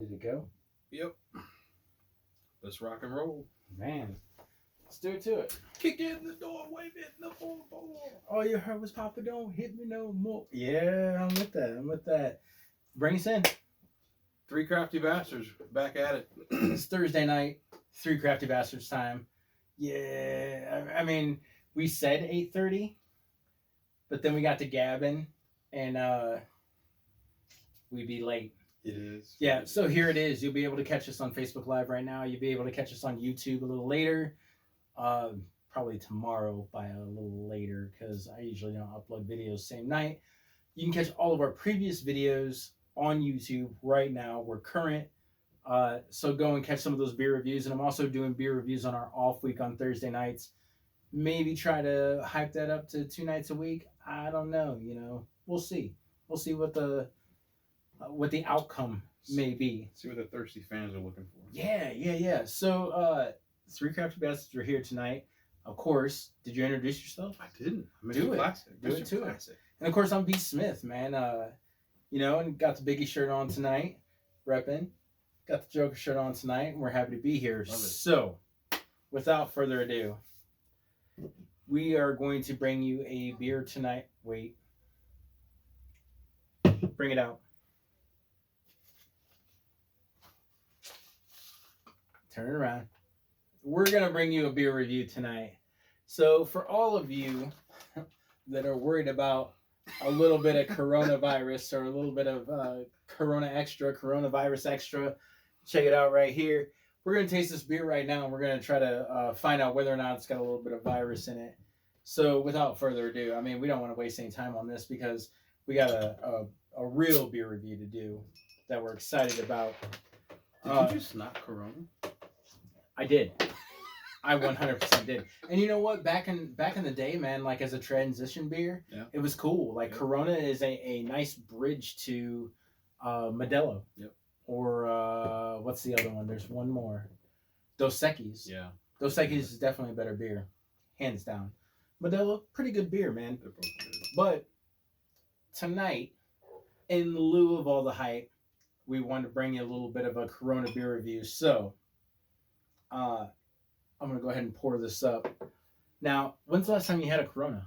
Did it go? Yep. Let's rock and roll. Man, let's do it to it. Kick in the door, wave it in the ball. All you heard was Papa, don't hit me no more. Yeah, I'm with that. Bring us in. Three crafty bastards back at it. It's Thursday night. Three Crafty Bastards time. Yeah, I mean, we said 8:30, but then we got to gabbing, and we'd be late. It is. Yeah, so here it is. You'll be able to catch us on Facebook Live right now. You'll be able to catch us on YouTube a little later. Probably tomorrow by a little later because I usually don't upload videos same night. You can catch all of our previous videos on YouTube right now. We're current. So go and catch some of those beer reviews. And I'm also doing beer reviews on our off week on Thursday nights. Maybe try to hype that up to 2 nights a week. I don't know. We'll see. We'll see what the outcome may be. See what the thirsty fans are looking for. Yeah. So, Three Crafty Bastards are here tonight. Of course, did you introduce yourself? I didn't. Do it. Classic. Do it to it. And of course, I'm B. Smith, man. And got the Biggie shirt on tonight, repping. Got the Joker shirt on tonight, and we're happy to be here. So, without further ado, we are going to bring you a beer tonight. Wait. Bring it out. Turn it around. We're going to bring you a beer review tonight. So, for all of you that are worried about a little bit of coronavirus or a little bit of coronavirus extra, check it out right here. We're going to taste this beer right now, and we're going to try to find out whether or not it's got a little bit of virus in it. So without further ado, I mean, we don't want to waste any time on this because we got a real beer review to do that we're excited about. Did you just not Corona? I did. I 100% did. And you know what? Back in the day, man, like as a transition beer, It was cool. Like Corona is a nice bridge to Modelo. Yep. Or what's the other one? There's one more. Dos Equis. Yeah. Dos Equis is definitely a better beer. Hands down. Modelo, pretty good beer, man. They're both good. But tonight, in lieu of all the hype, we wanted to bring you a little bit of a Corona beer review. So, I'm going to go ahead and pour this up. Now, when's the last time you had a Corona?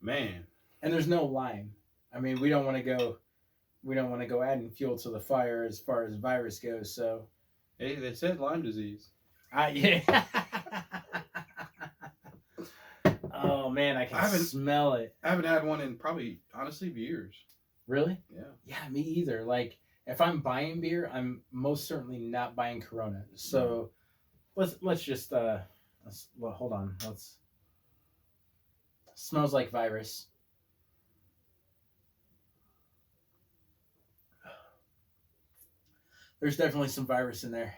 Man. And there's no lime. I mean, we don't want to go adding fuel to the fire as far as virus goes. So, hey, they said Lyme disease. Yeah. Oh man, I can smell it. I haven't had one in probably, honestly, years. Really? Yeah. Yeah, me either. Like, if I'm buying beer, I'm most certainly not buying Corona. So, let's just hold on. Smells like virus. There's definitely some virus in there.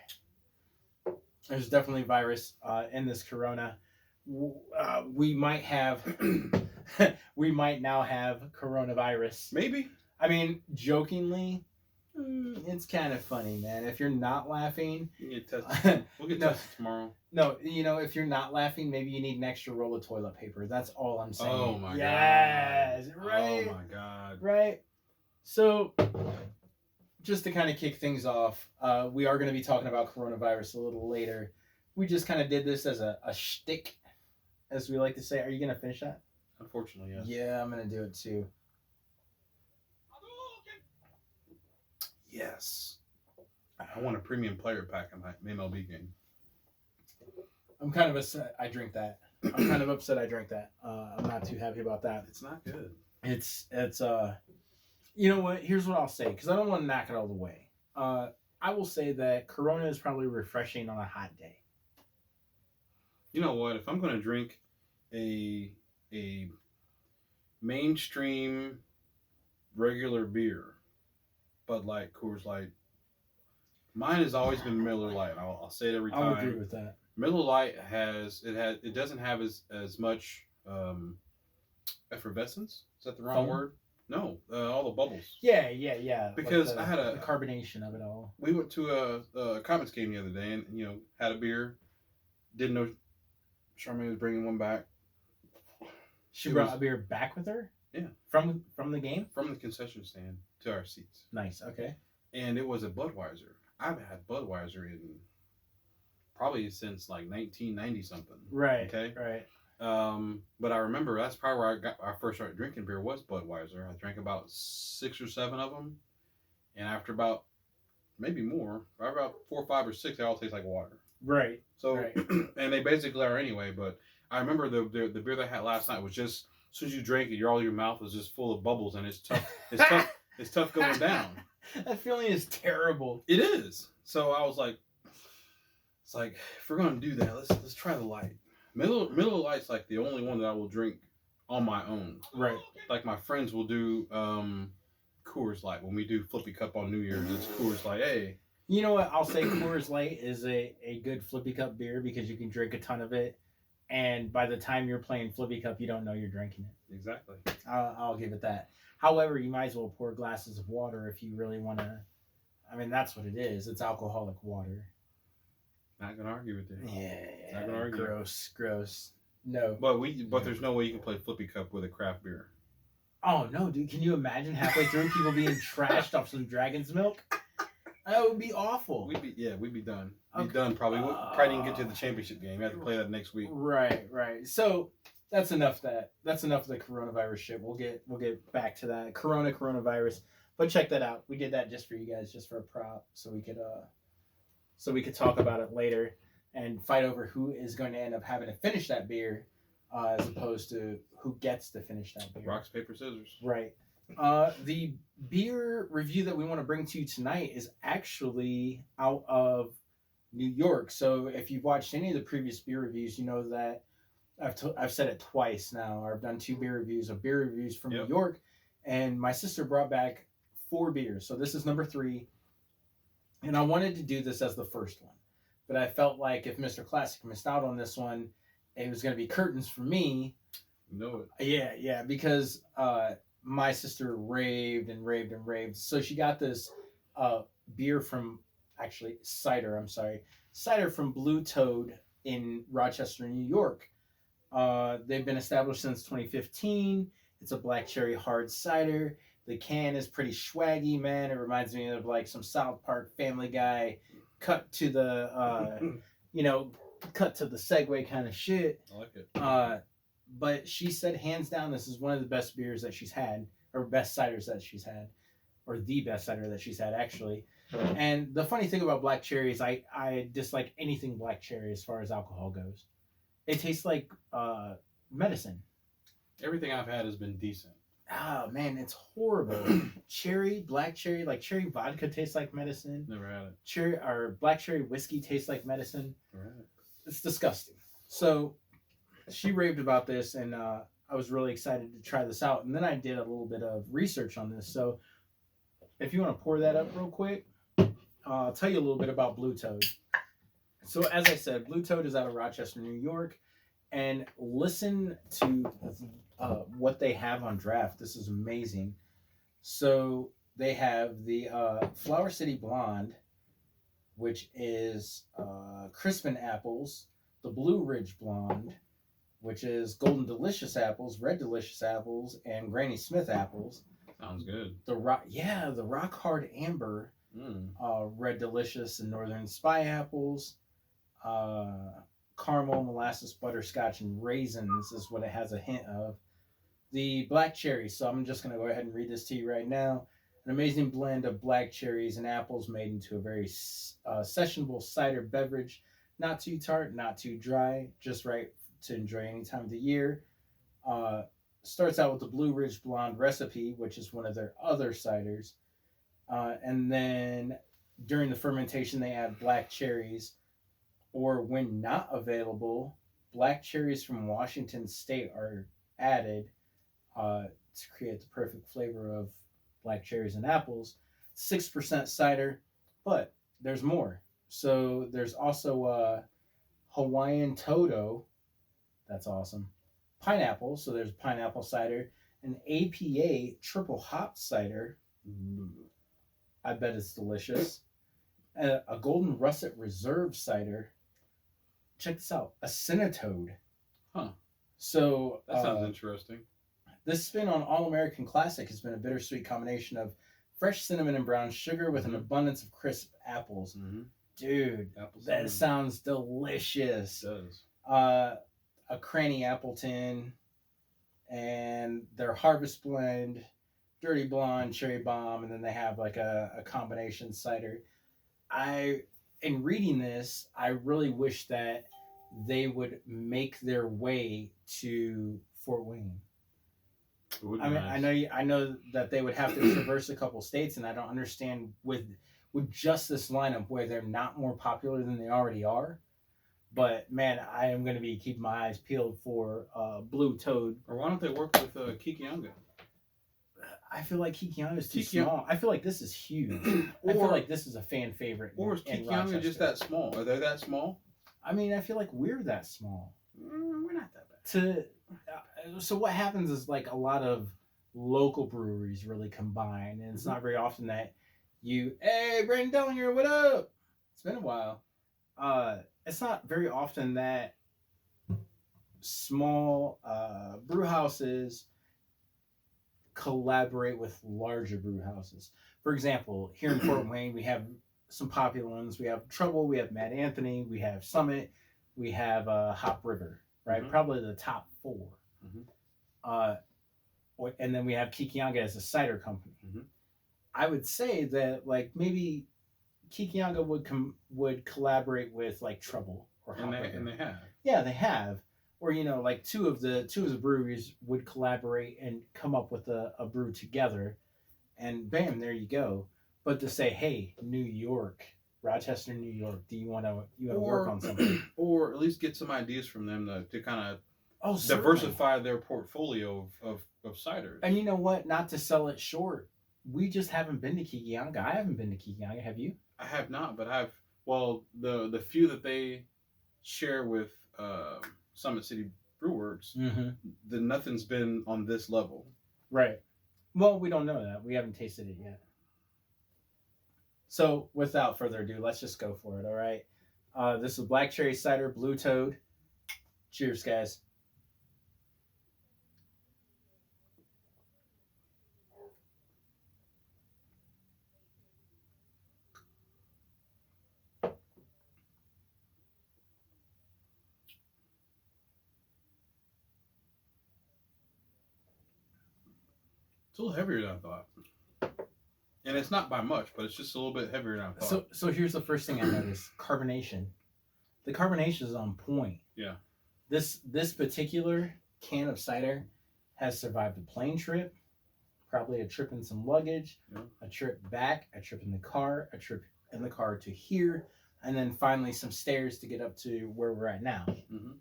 There's definitely virus in this Corona. We might now have coronavirus. Maybe. I mean, jokingly, it's kind of funny, man. If you're not laughing, we'll get tested tomorrow. No, if you're not laughing, maybe you need an extra roll of toilet paper. That's all I'm saying. Oh my god. Yes, right. Oh my god. Right. So, just to kind of kick things off, we are going to be talking about coronavirus a little later. We just kind of did this as a shtick, as we like to say. Are you going to finish that? Unfortunately, yes. Yeah, I'm going to do it too. Yes. I want a premium player pack in my MLB game. I'm kind of upset I drank that. I'm not too happy about that. It's not good. It's you know what? Here's what I'll say, because I don't want to knock it all the way. I will say that Corona is probably refreshing on a hot day. You know what? If I'm going to drink a mainstream regular beer, Bud Light, Coors Light, mine has always been Miller Lite. I'll say it every time. I'll agree with that. Miller Lite it doesn't have as much effervescence. Is that the wrong word? No, all the bubbles. Yeah. Because like I had the carbonation of it all. We went to a Comets game the other day, and had a beer. Didn't know Charmaine was bringing one back. She brought a beer back with her. Yeah. From the game. From the concession stand to our seats. Nice. Okay. and it was a Budweiser. I've had Budweiser in probably since like 1990 something. Right. Okay. Right. But I remember that's probably where I first started drinking beer was Budweiser. I drank about 6 or 7 of them, and after about maybe more, probably about 4, 5, or 6, they all taste like water. Right. So, Right. and they basically are anyway. But I remember the beer that I had last night was just as soon as you drank it, your mouth was just full of bubbles, and it's tough. It's tough. It's tough going down. That feeling is terrible. It is. So I was like, it's like if we're gonna do that, let's try the light. Miller Lite's like the only one that I will drink on my own. Right. Like my friends will do Coors Light when we do Flippy Cup on New Year's. It's Coors Light. Hey. You know what? I'll say Coors Light is a good Flippy Cup beer because you can drink a ton of it, and by the time you're playing Flippy Cup, you don't know you're drinking it. Exactly. I'll give it that. However, you might as well pour glasses of water if you really want to. I mean, that's what it is. It's alcoholic water. Not gonna argue with you. Yeah. Not gonna argue. Gross. No. But there's no way you can play Flippy Cup with a craft beer. Oh no, dude! Can you imagine halfway through people being trashed off some dragon's milk? That would be awful. We'd be done. Okay. Be done probably. Probably didn't get to the championship game. We have to play that next week. Right. So that's enough of the coronavirus shit. We'll get back to that coronavirus. But check that out. We did that just for you guys, just for a prop, so we could talk about it later and fight over who is going to end up having to finish that beer, as opposed to who gets to finish that beer. Rocks, paper, scissors. Right. The beer review that we want to bring to you tonight is actually out of New York. So if you've watched any of the previous beer reviews, you know that I've said it twice now. I've done 2 beer reviews from New York, and my sister brought back 4 beers. So this is number 3, and I wanted to do this as the first one, but I felt like if Mr. Classic missed out on this one, it was going to be curtains for me. Know it. Yeah, because my sister raved. So she got this beer from, actually cider from Blue Toad in Rochester, New York. They've been established since 2015. It's a black cherry hard cider. The can is pretty swaggy, man. It reminds me of like some South Park Family Guy cut to the cut to the segue kind of shit. I like it. But she said hands down this is one of the best beers that she's had, or best ciders that she's had, or the best cider that she's had actually. And the funny thing about black cherry is I dislike anything black cherry as far as alcohol goes. It tastes like medicine. Everything I've had has been decent. Oh man, it's horrible. Black cherry, like cherry vodka tastes like medicine. Never had it. Cherry or black cherry whiskey tastes like medicine. Never had it. It's disgusting. So she raved about this, and I was really excited to try this out. And then I did a little bit of research on this. So if you want to pour that up real quick, I'll tell you a little bit about Blue Toad. So as I said, Blue Toad is out of Rochester, New York. And listen to what they have on draft. This is amazing. So they have the Flower City Blonde, which is Crispin apples, the Blue Ridge Blonde, which is Golden Delicious apples, Red Delicious apples, and Granny Smith apples. Sounds good. The Rock Hard Amber, Red Delicious and Northern Spy apples, caramel, molasses, butterscotch, and raisins is what it has a hint of. The black cherry, so I'm just going to go ahead and read this to you right now. An amazing blend of black cherries and apples made into a very sessionable cider beverage. Not too tart, not too dry, just right to enjoy any time of the year. Starts out with the Blue Ridge Blonde recipe, which is one of their other ciders. And then during the fermentation, they add black cherries, or when not available, black cherries from Washington State are added to create the perfect flavor of black cherries and apples. 6% cider, but there's more. So there's also Hawaiian Todo. That's awesome. Pineapple, so there's pineapple cider. An APA triple hop cider. I bet it's delicious. A Golden Russet Reserve cider. Check this out. A Cinnatoad. Huh. So that sounds interesting. This spin on All American Classic has been a bittersweet combination of fresh cinnamon and brown sugar with an Mhm. abundance of crisp apples. Mm-hmm. Dude, Apple that cinnamon. sounds delicious. It does. A cranny Appleton and their harvest blend, dirty blonde, cherry bomb, and then they have like a combination cider. In reading this, I really wish that they would make their way to Fort Wayne. It would I be mean, nice. I know that they would have to traverse a couple states, and I don't understand with just this lineup where they're not more popular than they already are. But man, I am going to be keeping my eyes peeled for Blue Toad. Or why don't they work with Kikianga? I feel like Kikianga is too Kikianga- small. I feel like this is huge. I feel like this is a fan favorite. Or is in Kikianga Rochester. just that small? Are they that small? I mean, I feel like we're that small. We're not that bad. So what happens is like a lot of local breweries really combine, and it's not very often that hey, Brandon Dellinger, what up? It's been a while. It's not very often that small brew houses collaborate with larger brew houses. For example, here in Fort Wayne, we have some popular ones. We have Trouble, we have Mad Anthony, we have Summit, we have Hop River, right? Mhm. Probably the top 4. Mhm. And then we have Kikianga as a cider company. Mhm. I would say that like maybe Kikianga would collaborate with like Trouble or Hop River. And they have. Yeah, they have. Or like two of the breweries would collaborate and come up with a brew together, and bam, there you go. But to say, hey, New York, Rochester, New York, do you want to work on something? Or at least get some ideas from them to kind of certainly. diversify their portfolio of ciders. And you know what? Not to sell it short, we just haven't been to Kikianga. I haven't been to Kikianga. Have you? I have not, but the few that they share with Summit City Brewworks, then nothing's been on this level. Right. Well, we don't know that. We haven't tasted it yet. So, without further ado, let's just go for it, all right? This is Black Cherry Cider, Blue Toad. Cheers, guys. It's a little heavier than I thought. And it's not by much, but it's just a little bit heavier than I thought. So here's the first thing I noticed. Carbonation. The carbonation is on point. Yeah. This particular can of cider has survived a plane trip, probably a trip in some luggage, a trip back, a trip in the car, a trip in the car to here, and then finally some stairs to get up to where we're at now. Mm-hmm.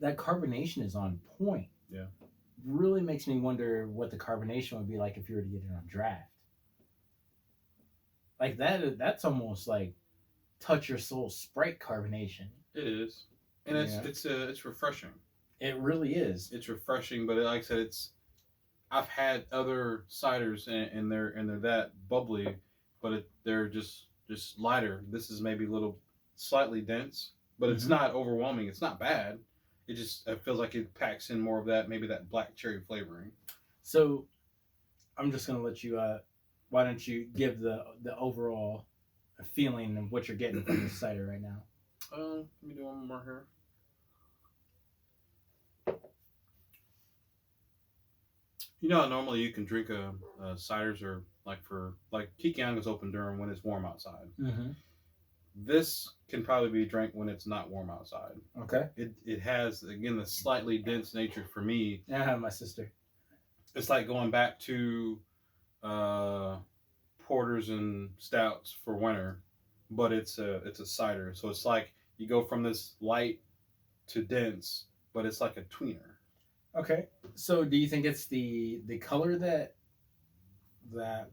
That carbonation is on point. Yeah. Really makes me wonder what the carbonation would be like if you were to get it on draft. Like that's almost like touch your soul Sprite carbonation. It is. And it's refreshing. It really is. It's refreshing, but like I said, I've had other ciders and they're that bubbly, but they're just lighter. This is maybe a little slightly dense, but it's not overwhelming. It's not bad. It feels like it packs in more of that, maybe that black cherry flavoring. So I'm just gonna let you why don't you give the overall feeling of what you're getting from this cider right now? Let me do one more here. You know, normally you can drink ciders or like Kikianga's open during when it's warm outside. Mm-hmm. This can probably be drank when it's not warm outside. Okay. It has, again, the slightly dense nature for me. I have my sister. It's like going back to porters and stouts for winter, but it's a cider. So it's like you go from this light to dense, but it's like a tweener. Okay. So do you think it's the color that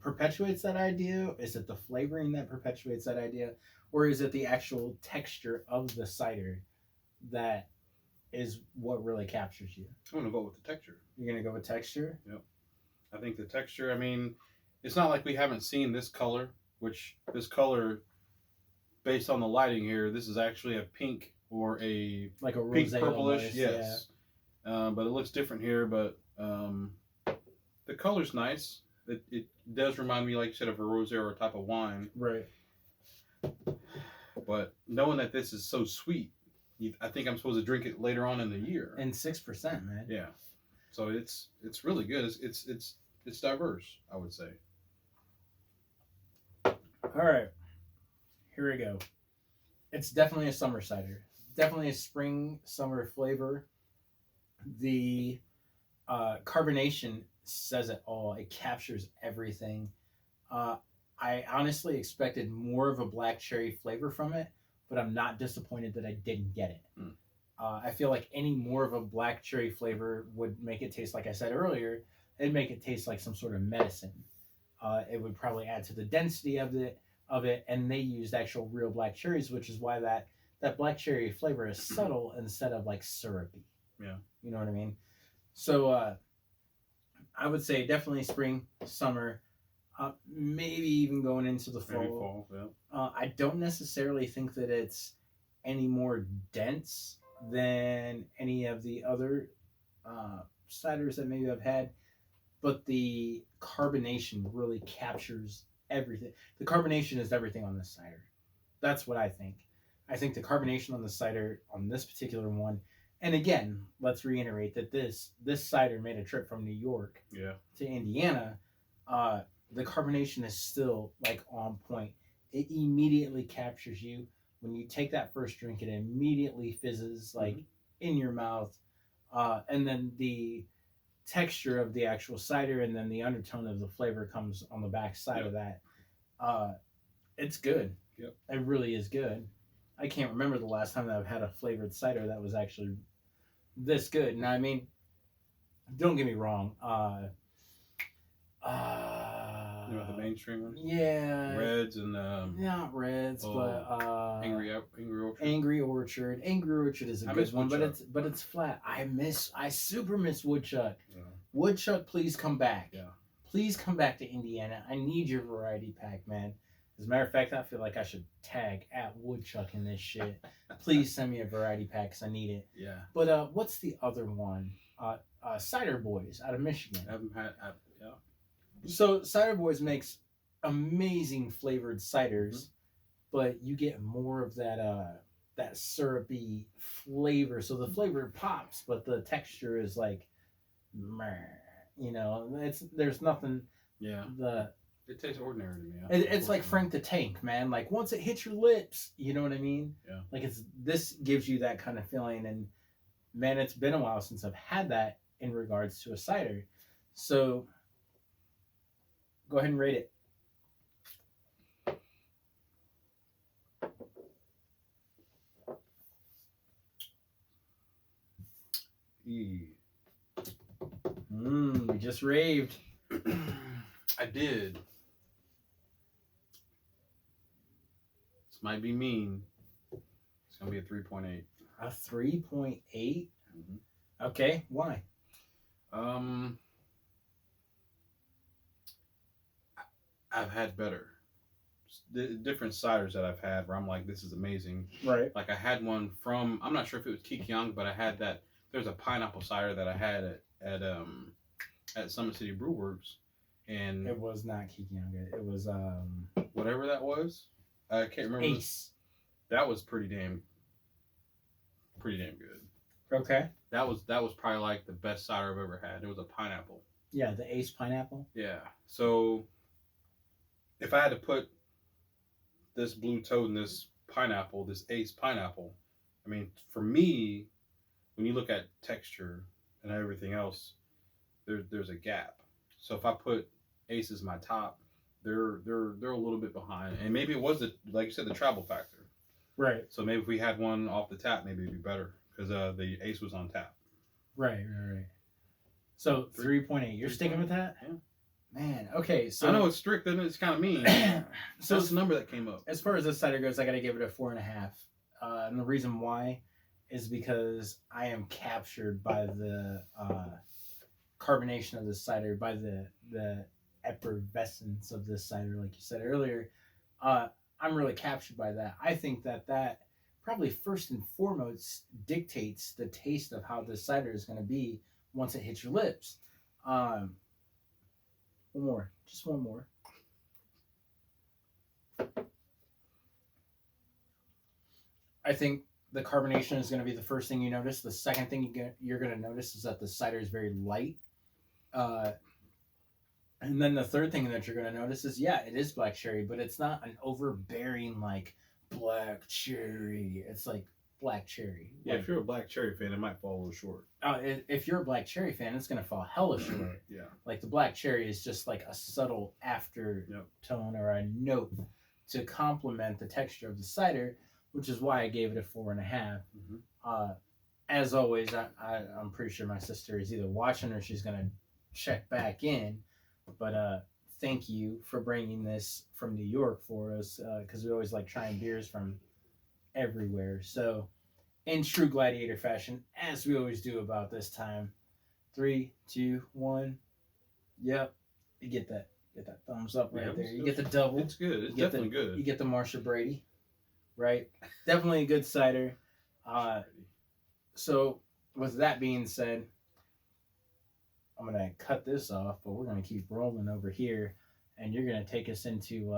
perpetuates that idea? Is it the flavoring that perpetuates that idea? Or is it the actual texture of the cider that is what really captures you? I'm going to go with the texture. You're going to go with texture? Yep. I think the texture, I mean, it's not like we haven't seen this color, which this color, based on the lighting here, this is actually a pink or a like a pink rosé purplish, almost, yes. Yeah. But it looks different here, but the color's nice. It does remind me, like you said, of a rosé or a type of wine. Right. But knowing that this is so sweet, I think I'm supposed to drink it later on in the year. And 6%, man. Yeah. So it's really good. It's diverse, I would say. All right. Here we go. It's definitely a summer cider. Definitely a spring summer flavor. The carbonation says it all. It captures everything. I honestly expected more of a black cherry flavor from it, but I'm not disappointed that I didn't get it. Mm. I feel like any more of a black cherry flavor would make it taste, like I said earlier, it'd make it taste like some sort of medicine. It would probably add to the density of it, and they used actual real black cherries, which is why that black cherry flavor is subtle instead of like syrupy. Yeah. You know what I mean? So I would say definitely spring, summer, maybe even going into the fall. Maybe fall, yeah. I don't necessarily think that it's any more dense than any of the other ciders that maybe I've had, but the carbonation really captures everything. The carbonation is everything on this cider. That's what I think. I think the carbonation on the cider on this particular one, and again, let's reiterate that this cider made a trip from New York to Indiana. The carbonation is still like on point. It immediately captures you. When you take that first drink, it immediately fizzes like in your mouth. And then the texture of the actual cider and then the undertone of the flavor comes on the back side of that. It's good. Yep. It really is good. I can't remember the last time that I've had a flavored cider that was actually this good. Now, I mean, don't get me wrong. You know, the mainstream ones? Yeah. Reds and not Reds, but Angry Orchard. Angry Orchard. Angry Orchard is a good one, but it's flat. I super miss Woodchuck. Yeah. Woodchuck, please come back. Yeah. Please come back to Indiana. I need your variety pack, man. As a matter of fact, I feel like I should tag at Woodchuck in this shit. Please send me a variety pack because I need it. Yeah. But what's the other one? Cider Boys out of Michigan. I haven't had. Yeah. So Cider Boys makes amazing flavored ciders, but you get more of that syrupy flavor. So the flavor pops, but the texture is like, meh, you know, there's nothing. Yeah. It tastes ordinary to me. It's like Frank the Tank, man. Like once it hits your lips, you know what I mean? Yeah. Like this gives you that kind of feeling, and man, it's been a while since I've had that in regards to a cider. So go ahead and rate it. We just raved. I did. This might be mean. It's gonna be a 3.8. A 3.8. Okay, why? I've had better. Different ciders that I've had where I'm like, this is amazing. Right. Like I had one from, I'm not sure if it was Kikiang, but I had that. There's a pineapple cider that I had at Summit City Brew Works, and it was not Kikiang. It was whatever that was. I can't remember. Ace. That was pretty damn good. Okay. That was probably like the best cider I've ever had. It was a pineapple. Yeah, the Ace pineapple. Yeah. So if I had to put this blue toad and this pineapple, this Ace pineapple, I mean, for me, when you look at texture and everything else, there's a gap. So if I put Ace as my top, they're a little bit behind, and maybe it was like you said, the travel factor. Right. So maybe if we had one off the tap, maybe it'd be better because the Ace was on tap. Right. So 3.8. You're sticking with that? Yeah. Man, okay. So I know it's strict, and it's kind of mean. So it's the number that came up. As far as this cider goes, I got to give it a 4.5. And the reason why is because I am captured by the carbonation of this cider, by the effervescence of this cider, like you said earlier. I'm really captured by that. I think that probably first and foremost dictates the taste of how this cider is going to be once it hits your lips. One more. Just one more. I think the carbonation is going to be the first thing you notice. The second thing you're going to notice is that the cider is very light. And then the third thing that you're going to notice is, yeah, it is black cherry, but it's not an overbearing like black cherry. It's like black cherry. Yeah, like, if you're a Black Cherry fan, it might fall a little short. if you're a black cherry fan, it's going to fall hella short. Yeah. Like the black cherry is just like a subtle aftertone or a note to complement the texture of the cider, which is why I gave it a 4.5. Mm-hmm. As always, I'm pretty sure my sister is either watching or she's going to check back in. But thank you for bringing this from New York for us, because we always like trying beers from everywhere. So, in true gladiator fashion, as we always do about this time, 3, 2, 1. Yep, you get that thumbs up right there. You get the double. It's good. It's definitely good. You get the Marsha Brady, right? Definitely a good cider. So, with that being said, I'm going to cut this off, but we're going to keep rolling over here, and you're going to take us into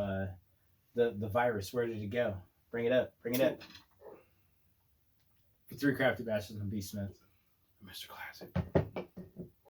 the virus. Where did it go? Bring it up. Bring it up. For 3 Crafty Bastards and B. Smith. Mr. Classic.